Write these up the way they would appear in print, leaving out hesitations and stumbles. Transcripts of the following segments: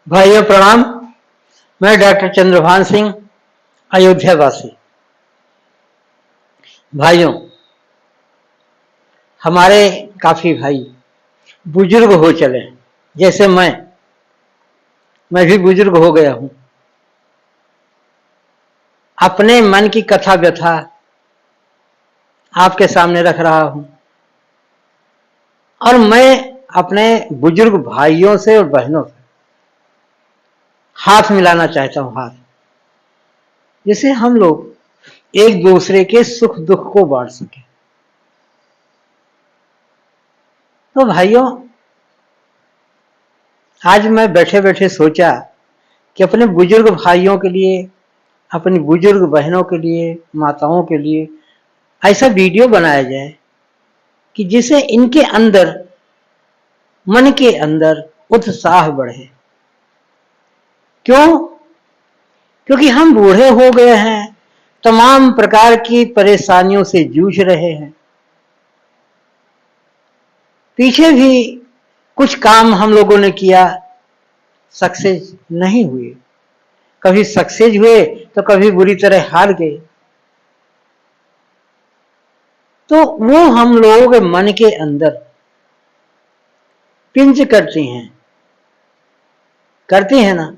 भाइयों प्रणाम। मैं डॉक्टर चंद्रभान सिंह, अयोध्या वासी। भाइयों, हमारे काफी भाई बुजुर्ग हो चले, जैसे मैं भी बुजुर्ग हो गया हूं। अपने मन की कथा व्यथा आपके सामने रख रहा हूं और मैं अपने बुजुर्ग भाइयों से और बहनों से हाथ मिलाना चाहता हूं, हाथ, जिससे हम लोग एक दूसरे के सुख दुख को बांट सके। तो भाइयों, आज मैं बैठे बैठे सोचा कि अपने बुजुर्ग भाइयों के लिए, अपनी बुजुर्ग बहनों के लिए, माताओं के लिए ऐसा वीडियो बनाया जाए कि जिससे इनके अंदर, मन के अंदर उत्साह बढ़े। क्यों? क्योंकि हम बूढ़े हो गए हैं, तमाम प्रकार की परेशानियों से जूझ रहे हैं। पीछे भी कुछ काम हम लोगों ने किया, सक्सेस नहीं हुए। कभी सक्सेस हुए तो कभी बुरी तरह हार गए। तो वो हम लोगों के मन के अंदर पिंच करती हैं ना।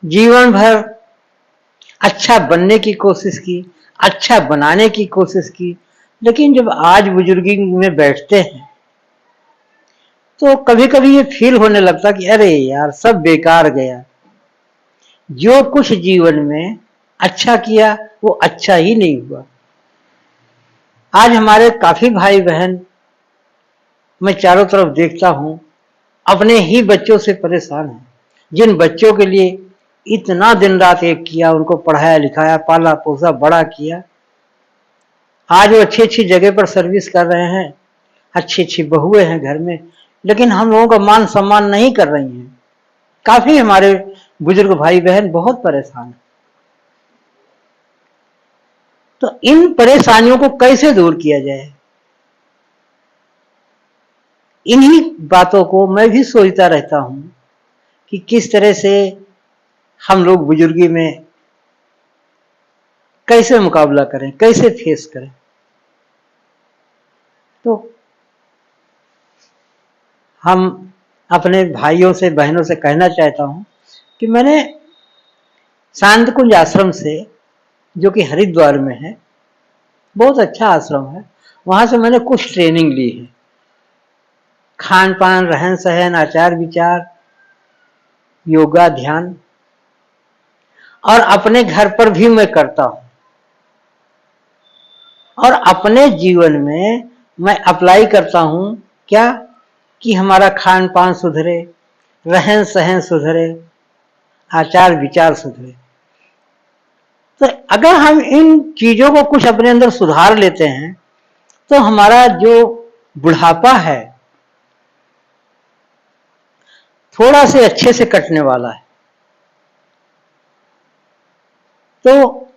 जीवन भर अच्छा बनने की कोशिश की, अच्छा बनाने की कोशिश की, लेकिन जब आज बुजुर्गी में बैठते हैं तो कभी कभी ये फील होने लगता कि अरे यार, सब बेकार गया। जो कुछ जीवन में अच्छा किया वो अच्छा ही नहीं हुआ। आज हमारे काफी भाई बहन, मैं चारों तरफ देखता हूं, अपने ही बच्चों से परेशान हैं। जिन बच्चों के लिए इतना दिन रात एक किया, उनको पढ़ाया लिखाया, पाला पोसा, बड़ा किया, आज वो अच्छी अच्छी जगह पर सर्विस कर रहे हैं, अच्छी अच्छी बहुएं हैं घर में, लेकिन हम लोगों का मान सम्मान नहीं कर रही हैं। काफी हमारे बुजुर्ग भाई बहन बहुत परेशान हैं। तो इन परेशानियों को कैसे दूर किया जाए, इन्हीं बातों को मैं भी सोचता रहता हूं कि किस तरह से हम लोग बुजुर्गी में कैसे मुकाबला करें, कैसे फेस करें। तो हम अपने भाइयों से बहनों से कहना चाहता हूं कि मैंने शांत कुंज आश्रम से, जो कि हरिद्वार में है, बहुत अच्छा आश्रम है, वहां से मैंने कुछ ट्रेनिंग ली है। खान पान, रहन सहन, आचार विचार, योगा, ध्यान, और अपने घर पर भी मैं करता हूं और अपने जीवन में मैं अप्लाई करता हूं। क्या? कि हमारा खान पान सुधरे, रहन सहन सुधरे, आचार विचार सुधरे। तो अगर हम इन चीजों को कुछ अपने अंदर सुधार लेते हैं तो हमारा जो बुढ़ापा है थोड़ा से अच्छे से कटने वाला है। तो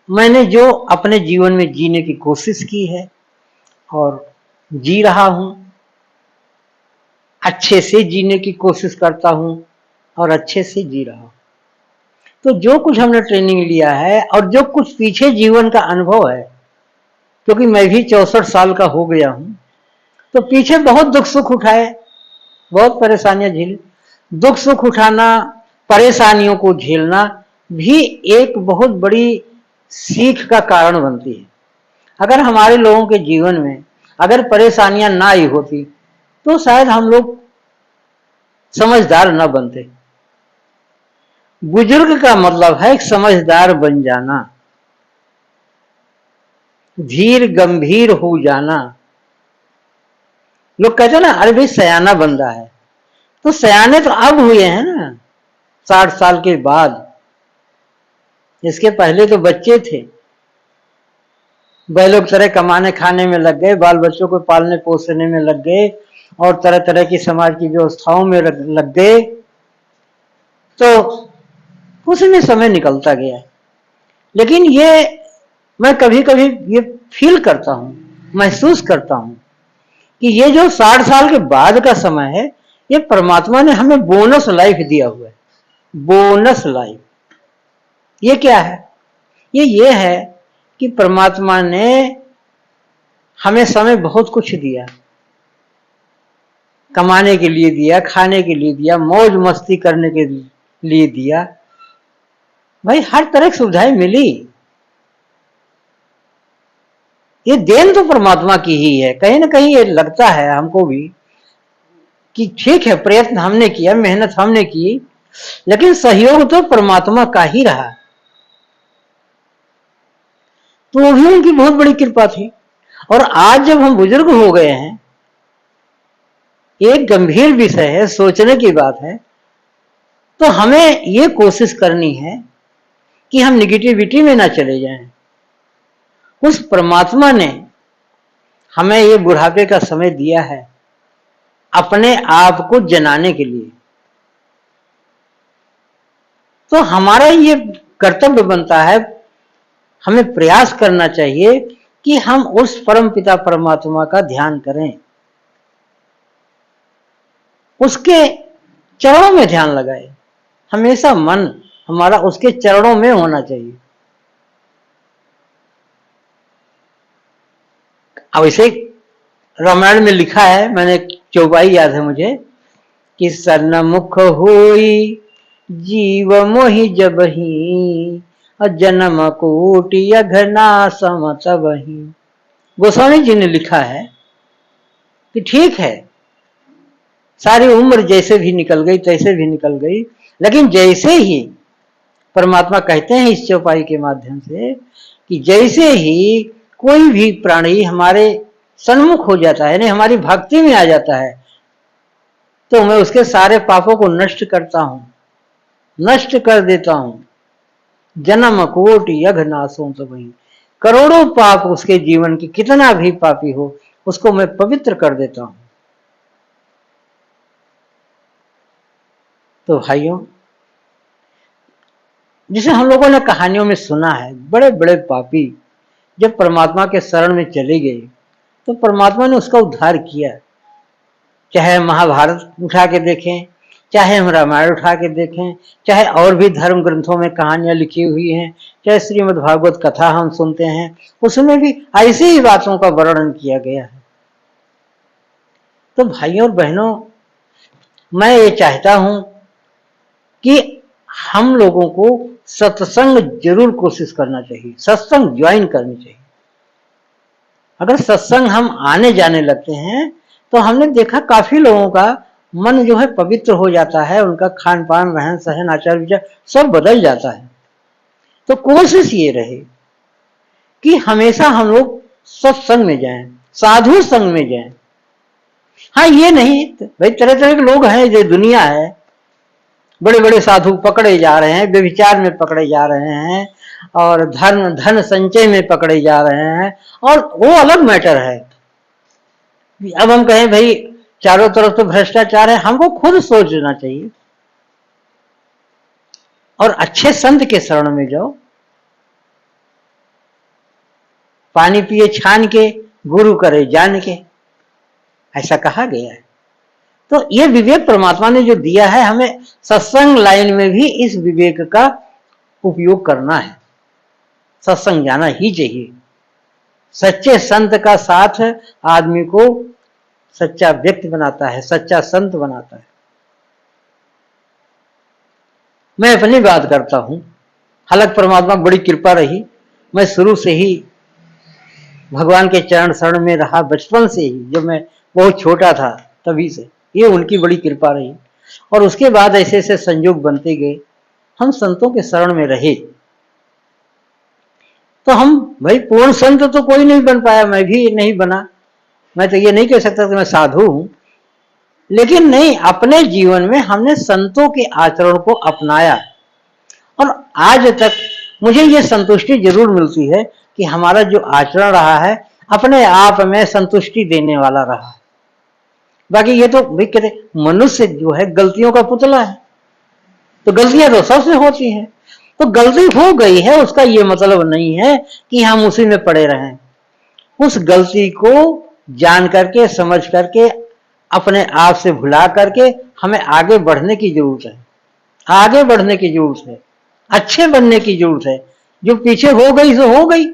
मैंने जो अपने जीवन में जीने की कोशिश की है और जी रहा हूं, अच्छे से जीने की कोशिश करता हूं और अच्छे से जी रहा हूं। तो जो कुछ हमने ट्रेनिंग लिया है और जो कुछ पीछे जीवन का अनुभव है, क्योंकि मैं भी 64 साल का हो गया हूं, तो पीछे बहुत दुख सुख उठाए, बहुत परेशानियां झेली। दुख सुख उठाना, परेशानियों को झेलना भी एक बहुत बड़ी सीख का कारण बनती है। अगर हमारे लोगों के जीवन में अगर परेशानियां ना आई होती तो शायद हम लोग समझदार न बनते। बुजुर्ग का मतलब है एक समझदार बन जाना, धीर गंभीर हो जाना। लोग कहते हैं ना, अरे भाई सयाना बन रहा है, तो सयाने तो अब हुए हैं ना, 60 साल के बाद। इसके पहले तो बच्चे थे, वह लोग तरह कमाने खाने में लग गए, बाल बच्चों को पालने पोसने में लग गए और तरह तरह की समाज की व्यवस्थाओं में लग गए, तो उसमें समय निकलता गया। लेकिन ये मैं कभी कभी ये फील करता हूं, महसूस करता हूं कि ये जो 60 साल के बाद का समय है, ये परमात्मा ने हमें बोनस लाइफ दिया हुआ है। बोनस लाइफ ये क्या है? ये है कि परमात्मा ने हमें समय बहुत कुछ दिया, कमाने के लिए दिया, खाने के लिए दिया, मौज मस्ती करने के लिए दिया। भाई हर तरह की सुविधाएं मिली। ये देन तो परमात्मा की ही है। कहीं ना कहीं ये लगता है हमको भी कि ठीक है, प्रयत्न हमने किया, मेहनत हमने की, लेकिन सहयोग तो परमात्मा का ही रहा। तो वो भी उनकी बहुत बड़ी कृपा थी। और आज जब हम बुजुर्ग हो गए हैं, एक गंभीर विषय है, सोचने की बात है, तो हमें ये कोशिश करनी है कि हम निगेटिविटी में ना चले जाएं। उस परमात्मा ने हमें ये बुढ़ापे का समय दिया है अपने आप को जनाने के लिए। तो हमारा ये कर्तव्य बनता है, हमें प्रयास करना चाहिए कि हम उस परम पिता परमात्मा का ध्यान करें, उसके चरणों में ध्यान लगाए। हमेशा मन हमारा उसके चरणों में होना चाहिए। अब इसे रामायण में लिखा है, मैंने चौपाई याद है मुझे, कि सन्मुख हुई जीव मोहि जबहि, जन्म कोटि अघना सम तबहि। गोस्वामी जी ने लिखा है कि ठीक है, सारी उम्र जैसे भी निकल गई तैसे भी निकल गई, लेकिन जैसे ही परमात्मा कहते हैं इस चौपाई के माध्यम से कि जैसे ही कोई भी प्राणी हमारे सन्मुख हो जाता है, यानी हमारी भक्ति में आ जाता है, तो मैं उसके सारे पापों को नष्ट करता हूं, नष्ट कर देता हूं। जन्म कोटि अघनासों तो वही, करोड़ों पाप उसके जीवन की, कितना भी पापी हो, उसको मैं पवित्र कर देता हूं। तो भाइयों, जिसे हम लोगों ने कहानियों में सुना है, बड़े बड़े पापी जब परमात्मा के शरण में चले गए तो परमात्मा ने उसका उद्धार किया। चाहे महाभारत उठा के देखें, चाहे हम रामायण उठा के देखें, चाहे और भी धर्म ग्रंथों में कहानियां लिखी हुई हैं, चाहे श्रीमद् भागवत कथा हम सुनते हैं, उसमें भी ऐसी ही बातों का वर्णन किया गया है। तो भाइयों और बहनों, मैं ये चाहता हूं कि हम लोगों को सत्संग जरूर कोशिश करना चाहिए, सत्संग ज्वाइन करनी चाहिए। अगर सत्संग हम आने जाने लगते हैं तो हमने देखा काफी लोगों का मन जो है पवित्र हो जाता है, उनका खान पान, रहन सहन, आचार विचार सब बदल जाता है। तो कोशिश ये रहे कि हमेशा हम लोग सत्संग में जाएं, साधु संग में जाएं। हाँ, ये नहीं भाई, तरह तरह के लोग हैं, जो दुनिया है, बड़े बड़े साधु पकड़े जा रहे हैं, व्यभिचार में पकड़े जा रहे हैं, और धन संचय में पकड़े जा रहे हैं, और वो अलग मैटर है। अब हम कहें भाई चारों तरफ तो भ्रष्टाचार है, हमको खुद सोचना चाहिए और अच्छे संत के शरण में जाओ। पानी पिए छान के, गुरु करे जान के, ऐसा कहा गया है। तो ये विवेक परमात्मा ने जो दिया है, हमें सत्संग लाइन में भी इस विवेक का उपयोग करना है। सत्संग जाना ही चाहिए। सच्चे संत का साथ आदमी को सच्चा व्यक्ति बनाता है, सच्चा संत बनाता है। मैं अपनी बात करता हूं, हालांकि परमात्मा बड़ी कृपा रही, मैं शुरू से ही भगवान के चरण शरण में रहा, बचपन से ही, जब मैं बहुत छोटा था तभी से, ये उनकी बड़ी कृपा रही। और उसके बाद ऐसे ऐसे संयोग बनते गए, हम संतों के शरण में रहे। तो हम भाई पूर्ण संत तो कोई नहीं बन पाया, मैं भी नहीं बना, मैं तो ये नहीं कह सकता कि मैं साधु हूं, लेकिन नहीं, अपने जीवन में हमने संतों के आचरण को अपनाया, और आज तक मुझे ये संतुष्टि जरूर मिलती है कि हमारा जो आचरण रहा है अपने आप में संतुष्टि देने वाला रहा है। बाकी ये तो भाई कहते, मनुष्य जो है गलतियों का पुतला है, तो गलतियां तो सबसे होती हैं। तो गलती हो गई है, उसका ये मतलब नहीं है कि हम उसी में पड़े रहें। उस गलती को जान करके, समझ करके अपने आप से भुला करके हमें आगे बढ़ने की जरूरत है, आगे बढ़ने की जरूरत है, अच्छे बनने की जरूरत है। जो पीछे हो गई सो हो गई,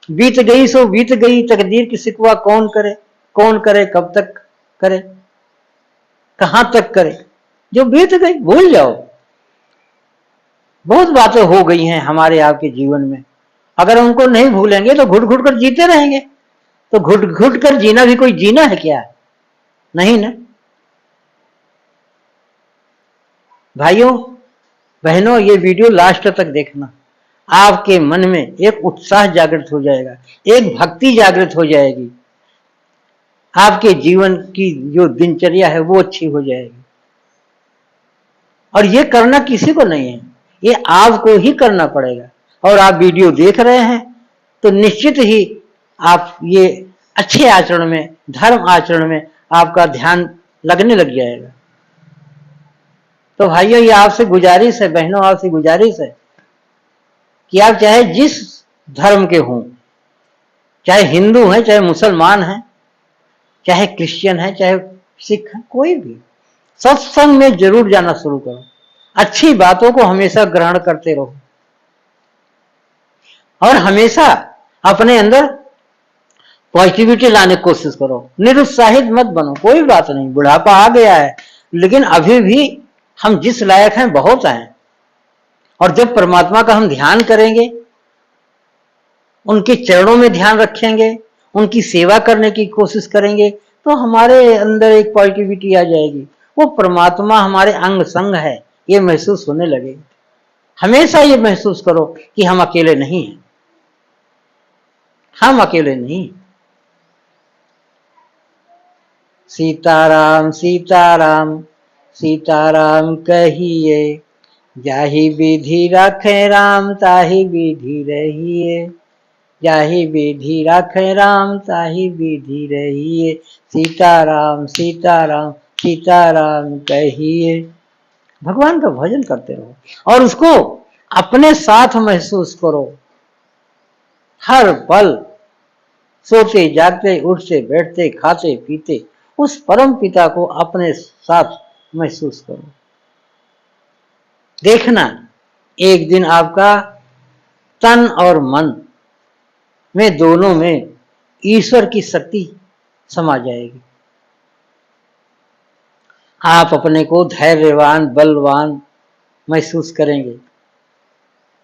बीत गई सो बीत गई, तकदीर की शिकवा कौन करे, कौन करे, कब तक करे, कहां तक करे। जो बीत गई भूल जाओ। बहुत बातें हो गई हैं हमारे आपके जीवन में, अगर उनको नहीं भूलेंगे तो घुट घुट कर जीते रहेंगे। तो घुट घुट कर जीना भी कोई जीना है क्या? नहीं ना। भाइयों बहनों, ये वीडियो लास्ट तक देखना, आपके मन में एक उत्साह जागृत हो जाएगा, एक भक्ति जागृत हो जाएगी, आपके जीवन की जो दिनचर्या है वो अच्छी हो जाएगी। और ये करना किसी को नहीं है, ये आपको ही करना पड़ेगा। और आप वीडियो देख रहे हैं तो निश्चित ही आप ये अच्छे आचरण में, धर्म आचरण में आपका ध्यान लगने लग जाएगा। तो भाइयों, ये आपसे गुजारिश है, बहनों आपसे गुजारिश है कि आप चाहे जिस धर्म के हों, चाहे हिंदू हैं, चाहे मुसलमान हैं, चाहे क्रिश्चियन हैं, चाहे सिख हैं, कोई भी, सत्संग में जरूर जाना शुरू करो। अच्छी बातों को हमेशा ग्रहण करते रहो और हमेशा अपने अंदर पॉजिटिविटी लाने की कोशिश करो। निरुत्साहित मत बनो, कोई बात नहीं, बुढ़ापा आ गया है लेकिन अभी भी हम जिस लायक हैं बहुत हैं। और जब परमात्मा का हम ध्यान करेंगे, उनके चरणों में ध्यान रखेंगे, उनकी सेवा करने की कोशिश करेंगे, तो हमारे अंदर एक पॉजिटिविटी आ जाएगी। वो परमात्मा हमारे अंग संग है, ये महसूस होने लगेगा। हमेशा ये महसूस करो कि हम अकेले नहीं हैं, हम अकेले नहीं। सीताराम सीताराम सीताराम कहिए, जाहि विधि रखे राम ताहि विधि रहिए, जाहि विधि रखे राम ताहि विधि रहिए। सीताराम सीताराम सीताराम कहिए। भगवान का भजन करते रहो और उसको अपने साथ महसूस करो। हर पल सोते जागते, उठते बैठते, खाते पीते, उस परम पिता को अपने साथ महसूस करो। देखना एक दिन आपका तन और मन में, दोनों में ईश्वर की शक्ति समा जाएगी। आप अपने को धैर्यवान, बलवान महसूस करेंगे।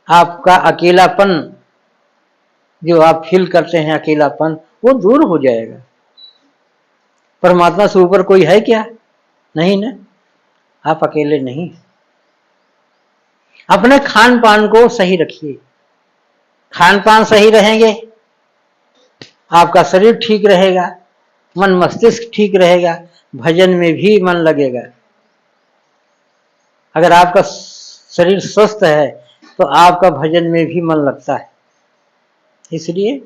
आपका अकेलापन जो आप फील करते हैं, अकेलापन, वो दूर हो जाएगा। परमात्मा से ऊपर कोई है क्या? नहीं ना, आप अकेले नहीं। अपने खान पान को सही रखिए, खान पान सही रहेंगे, आपका शरीर ठीक रहेगा, मन मस्तिष्क ठीक रहेगा, भजन में भी मन लगेगा। अगर आपका शरीर स्वस्थ है तो आपका भजन में भी मन लगता है। इसलिए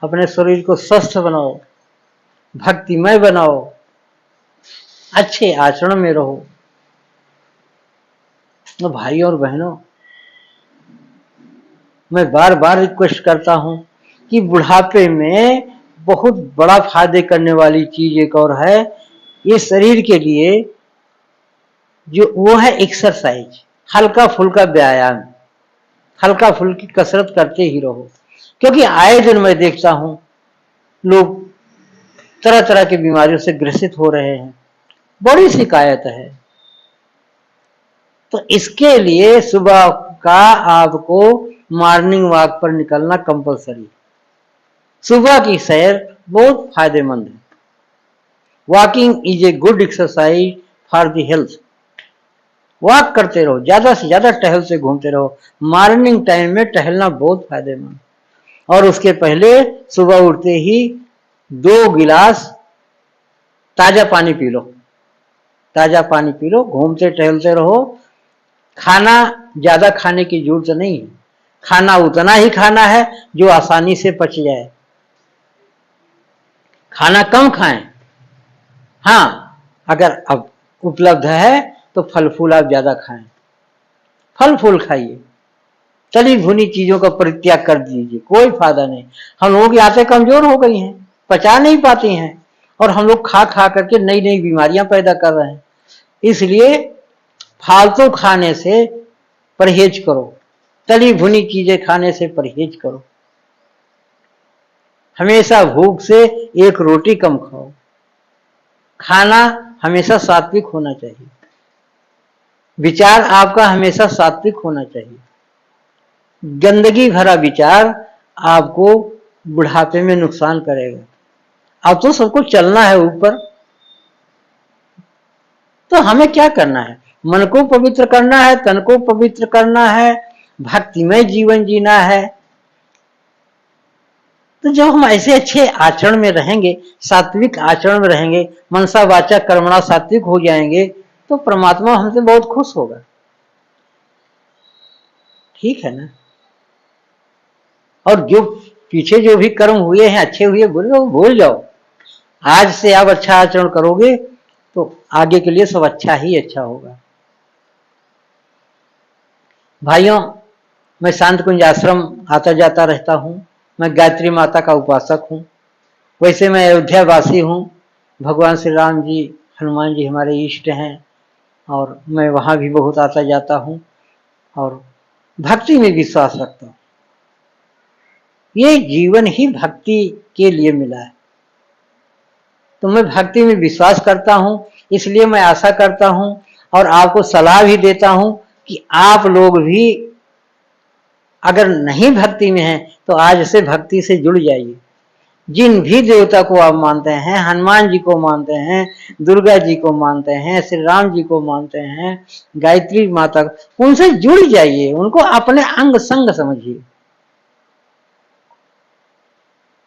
अपने शरीर को स्वस्थ बनाओ, भक्तिमय बनाओ, अच्छे आचरण में रहो। तो भाइयों और बहनों, मैं बार बार रिक्वेस्ट करता हूं कि बुढ़ापे में बहुत बड़ा फायदे करने वाली चीज एक और है, ये शरीर के लिए जो वो है एक्सरसाइज, हल्का फुल्का व्यायाम, हल्का फुल्की कसरत करते ही रहो। क्योंकि आए दिन मैं देखता हूं लोग तरह तरह की बीमारियों से ग्रसित हो रहे हैं, बड़ी शिकायत है। तो इसके लिए सुबह का आपको मॉर्निंग वॉक पर निकलना कंपलसरी। सुबह की सैर बहुत फायदेमंद है। Walking is a good exercise for the health. Walk करते रहो, ज्यादा से ज्यादा टहलते घूमते रहो। मॉर्निंग टाइम में टहलना बहुत फायदेमंद। और उसके पहले सुबह उठते ही 2 गिलास ताजा पानी पी लो, ताजा पानी पी लो, घूमते टहलते रहो। खाना ज्यादा खाने की जरूरत नहीं है, खाना उतना ही खाना है जो आसानी से पच जाए। खाना कम खाएं। हाँ, अगर अब उपलब्ध है तो फल फूल आप ज्यादा खाएं, फल फूल खाइए। तली भुनी चीजों का परित्याग कर दीजिए, कोई फायदा नहीं। हम लोगों की आंतें कमजोर हो गई हैं, पचा नहीं पाती हैं, और हम लोग खा खा करके नई नई बीमारियां पैदा कर रहे हैं। इसलिए फालतू खाने से परहेज करो, तली भुनी चीजें खाने से परहेज करो, हमेशा भूख से एक रोटी कम खाओ, खाना हमेशा सात्विक होना चाहिए, विचार आपका हमेशा सात्विक होना चाहिए। गंदगी भरा विचार आपको बुढ़ापे में नुकसान करेगा। अब तो सबको चलना है ऊपर, तो हमें क्या करना है? मन को पवित्र करना है, तन को पवित्र करना है, भक्तिमय जीवन जीना है। तो जब हम ऐसे अच्छे आचरण में रहेंगे, सात्विक आचरण में रहेंगे, मनसा वाचा कर्मणा सात्विक हो जाएंगे, तो परमात्मा हमसे बहुत खुश होगा। ठीक है ना? और जो पीछे जो भी कर्म हुए हैं, अच्छे हुए बुरे, वो भूल जाओ। आज से आप अच्छा आचरण करोगे तो आगे के लिए सब अच्छा ही अच्छा होगा। भाइयों, मैं शांत कुंज आश्रम आता जाता रहता हूँ। मैं गायत्री माता का उपासक हूँ। वैसे मैं अयोध्या वासी हूँ। भगवान श्री राम जी, हनुमान जी हमारे इष्ट हैं और मैं वहाँ भी बहुत आता जाता हूँ और भक्ति में विश्वास रखता हूँ। ये जीवन ही भक्ति के लिए मिला है, तो मैं भक्ति में विश्वास करता हूँ। इसलिए मैं आशा करता हूँ और आपको सलाह भी देता हूँ कि आप लोग भी अगर नहीं भक्ति में हैं तो आज से भक्ति से जुड़ जाइए। जिन भी देवता को आप मानते हैं, हनुमान जी को मानते हैं, दुर्गा जी को मानते हैं, श्री राम जी को मानते हैं, गायत्री माता, उनसे जुड़ जाइए, उनको अपने अंग संग समझिए।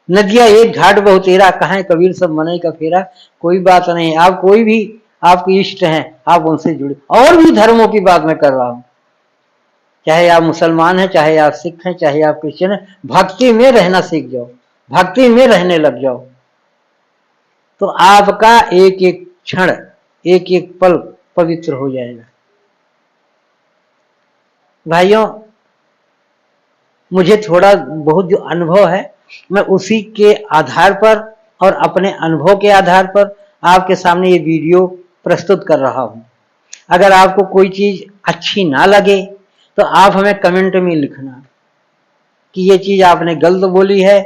नदिया एक घाट बहुत तेरा, कहाँ कबीर सब मनई का फेरा। कोई बात नहीं, आप कोई भी आपके इष्ट हैं, आप उनसे जुड़े। और भी धर्मों की बात मैं कर रहा हूं, चाहे आप मुसलमान हैं, चाहे आप सिख हैं, चाहे आप क्रिश्चियन हैं, भक्ति में रहना सीख जाओ, भक्ति में रहने लग जाओ, तो आपका एक एक क्षण, एक एक पल पवित्र हो जाएगा। भाइयों, मुझे थोड़ा बहुत जो अनुभव है, मैं उसी के आधार पर और अपने अनुभव के आधार पर आपके सामने ये वीडियो प्रस्तुत कर रहा हूं। अगर आपको कोई चीज अच्छी ना लगे तो आप हमें कमेंट में लिखना कि ये चीज आपने गलत बोली है,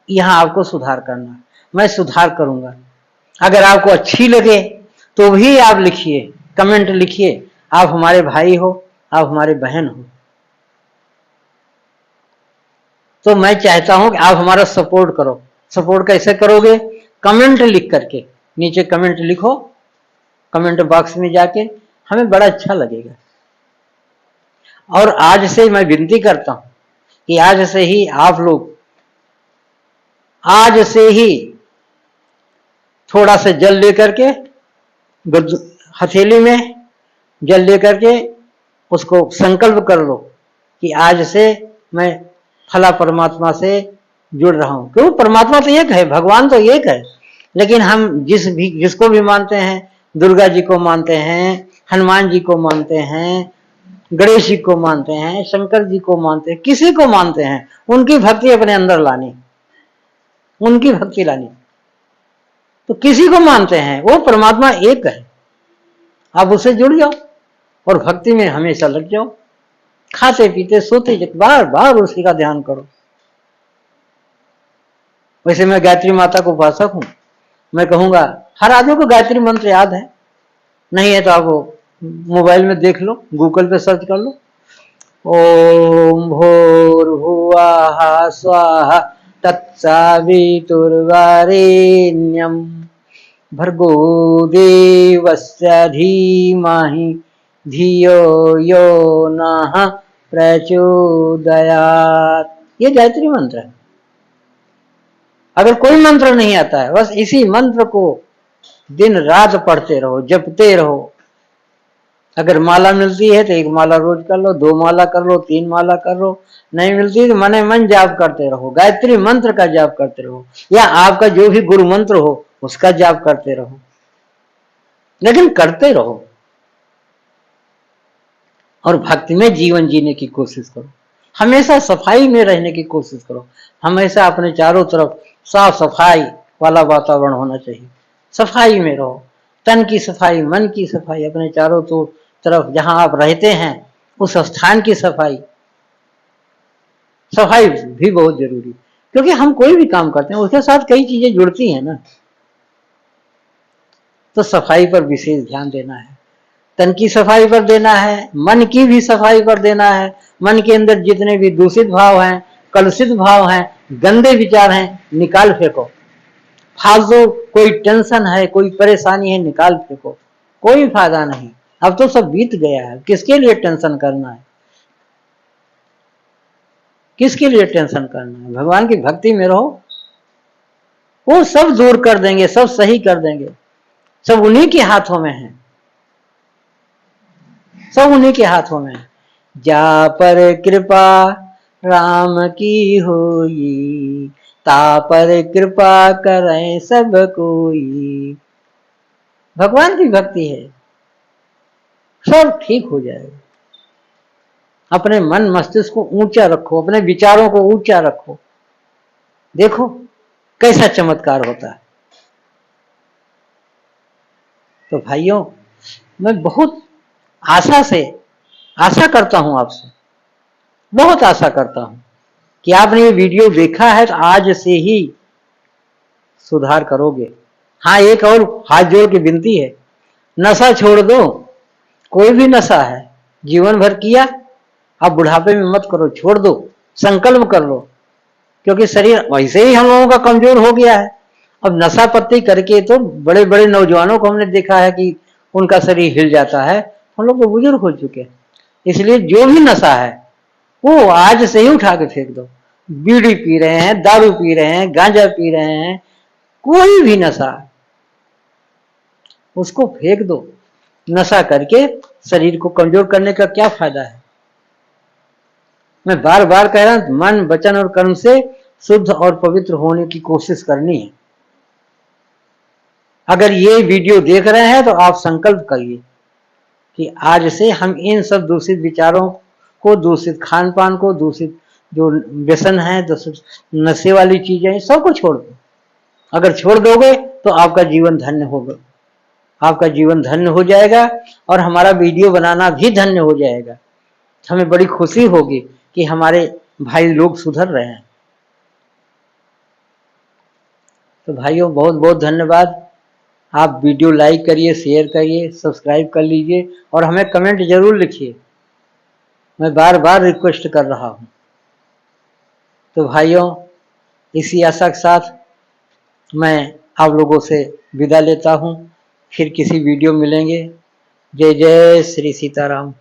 यहां आपको सुधार करना, मैं सुधार करूंगा। अगर आपको अच्छी लगे तो भी आप लिखिए, कमेंट लिखिए। आप हमारे भाई हो, आप हमारे बहन हो, तो मैं चाहता हूं कि आप हमारा सपोर्ट करो। सपोर्ट कैसे करोगे? कमेंट लिख करके, नीचे कमेंट लिखो, कमेंट बॉक्स में जाके, हमें बड़ा अच्छा लगेगा। और आज से मैं विनती करता हूं कि आज से ही आप लोग, आज से ही थोड़ा सा जल लेकर के, हथेली में जल लेकर के उसको संकल्प कर लो कि आज से मैं फला परमात्मा से जुड़ रहा हूं। क्यों? परमात्मा तो एक है, भगवान तो एक है, लेकिन हम जिसको भी मानते हैं, दुर्गा जी को मानते हैं, हनुमान जी को मानते हैं, गणेश जी को मानते हैं, शंकर जी को मानते हैं, किसी को मानते हैं, उनकी भक्ति अपने अंदर लानी, उनकी भक्ति लानी। तो किसी को मानते हैं, वो परमात्मा एक है, आप उससे जुड़ जाओ और भक्ति में हमेशा लग जाओ। खाते पीते सोते बार बार उसी का ध्यान करो। वैसे मैं गायत्री माता को उपासक हूं। मैं कहूंगा हर आदमी को गायत्री मंत्र याद है, नहीं है तो आप मोबाइल में देख लो, गूगल पे सर्च कर लो। ओम भूर्भुवः स्वाहा तत्सवितुर्वरेण्यं भर्गो देवस्य धीमहि धियो यो नः प्रचोदयात्। ये गायत्री मंत्र है। अगर कोई मंत्र नहीं आता है, बस इसी मंत्र को दिन रात पढ़ते रहो, जपते रहो। अगर माला मिलती है तो एक माला रोज कर लो, 2 माला कर लो, 3 माला कर लो, नहीं मिलती तो मने मन जाप करते रहो, गायत्री मंत्र का जाप करते रहो, या आपका जो भी गुरु मंत्र हो उसका जाप करते रहो, लेकिन करते रहो और भक्ति में जीवन जीने की कोशिश करो। हमेशा सफाई में रहने की कोशिश करो। हमेशा अपने चारों तरफ साफ सफाई वाला वातावरण होना चाहिए। सफाई में रहो, तन की सफाई, मन की सफाई, अपने चारों तो तरफ जहां आप रहते हैं उस स्थान की सफाई। सफाई भी बहुत जरूरी, क्योंकि हम कोई भी काम करते हैं उसके साथ कई चीजें जुड़ती हैं ना, तो सफाई पर विशेष ध्यान देना है। तन की सफाई पर देना है, मन की भी सफाई पर देना है। मन के अंदर जितने भी दूषित भाव हैं, कलुषित भाव हैं, गंदे विचार हैं, निकाल फेंको। फालतू कोई टेंशन है, कोई परेशानी है, निकाल फेंको, कोई फायदा नहीं। अब तो सब बीत गया है, किसके लिए टेंशन करना है, किसके लिए टेंशन करना है। भगवान की भक्ति में रहो, वो सब दूर कर देंगे, सब सही कर देंगे। सब उन्हीं के हाथों में है, सब उन्हीं के हाथों में है। जा पर कृपा राम की होई, ता पर कृपा करें सब कोई। भगवान की भक्ति है, सब ठीक हो जाएगा। अपने मन मस्तिष्क को ऊंचा रखो, अपने विचारों को ऊंचा रखो, देखो कैसा चमत्कार होता है। तो भाइयों, मैं बहुत आशा करता हूं आपसे, बहुत आशा करता हूं कि आपने ये वीडियो देखा है तो आज से ही सुधार करोगे। हाँ, एक और हाथ जोड़ के विनती है, नशा छोड़ दो। कोई भी नशा है, जीवन भर किया, अब बुढ़ापे में मत करो, छोड़ दो, संकल्प कर लो, क्योंकि शरीर वैसे ही हम लोगों का कमजोर हो गया है। अब नशा पत्ती करके तो बड़े बड़े नौजवानों को हमने देखा है कि उनका शरीर हिल जाता है, हम लोग तो बुजुर्ग हो चुके हैं। इसलिए जो भी नशा है वो आज से ही उठा के फेंक दो। बीड़ी पी रहे हैं, दारू पी रहे हैं, गांजा पी रहे हैं, कोई भी नशा, उसको फेंक दो। नशा करके शरीर को कमजोर करने का क्या फायदा है। मैं बार बार कह रहा हूं, मन वचन और कर्म से शुद्ध और पवित्र होने की कोशिश करनी है। अगर ये वीडियो देख रहे हैं तो आप संकल्प करिए कि आज से हम इन सब दूषित विचारों को, दूषित खान पान को, दूषित जो व्यसन है, दूषित नशे वाली चीजें, सबको छोड़ दो। अगर छोड़ दोगे तो आपका जीवन धन्य होगा, आपका जीवन धन्य हो जाएगा और हमारा वीडियो बनाना भी धन्य हो जाएगा। हमें बड़ी खुशी होगी कि हमारे भाई लोग सुधर रहे हैं। तो भाइयों, बहुत बहुत धन्यवाद। आप वीडियो लाइक करिए, शेयर करिए, सब्सक्राइब कर लीजिए और हमें कमेंट जरूर लिखिए, मैं बार बार रिक्वेस्ट कर रहा हूं। तो भाइयों, इसी आशा के साथ मैं आप लोगों से विदा लेता हूं, फिर किसी वीडियो मिलेंगे। जय जय श्री सीताराम।